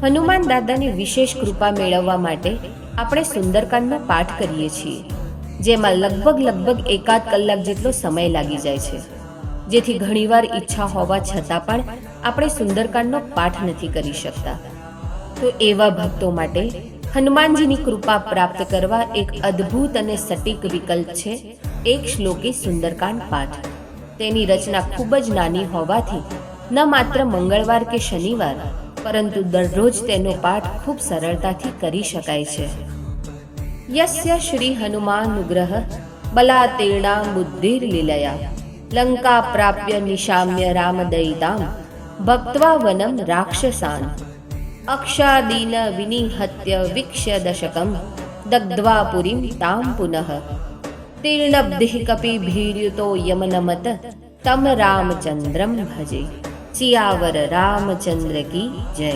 હનુમાન દાદાની વિશેષ કૃપા મેળવવા માટે આપણે સુંદરકાંડનો પાઠ કરીએ છીએ, જેમાં લગભગ એકાદ કલાક જેટલો સમય લાગી જાય છે, જેથી ઘણીવાર ઈચ્છા હોવા છતાં પણ આપણે સુંદરકાંડનો પાઠ નથી કરી શકતા. તો એવા ભક્તો માટે હનુમાનજીની કૃપા પ્રાપ્ત કરવા એક અદ્ભુત અને સટીક વિકલ્પ છે એક શ્લોકી સુંદરકાંડ પાઠ. તેની રચના ખૂબ જ નાની હોવાથી ન માત્ર મંગળવાર કે શનિવાર, પરંતુ દરરોજ તેનો પાઠ ખૂબ સરળતાથી કરી શકાય છે. યસ્ય શ્રી હનુમાનુગ્રહ બલાતીર્ણામ બુદ્ધિર લીલયા લંકા પ્રાપ્ય નિશામ્ય રામદયિતામ ભક્ત્વા વનમ રાક્ષસાન અક્ષાદીન વિનિહત્ય વીક્ષ્ય દશકમ દગ્ધ્વા પુરીમ તામ પુનઃ તીર્ણબ્ધિ કપિભીર્યુતો યમનમત તમ રામચંદ્રમ ભજે. સિયાવર રામચંદ્ર કી જય.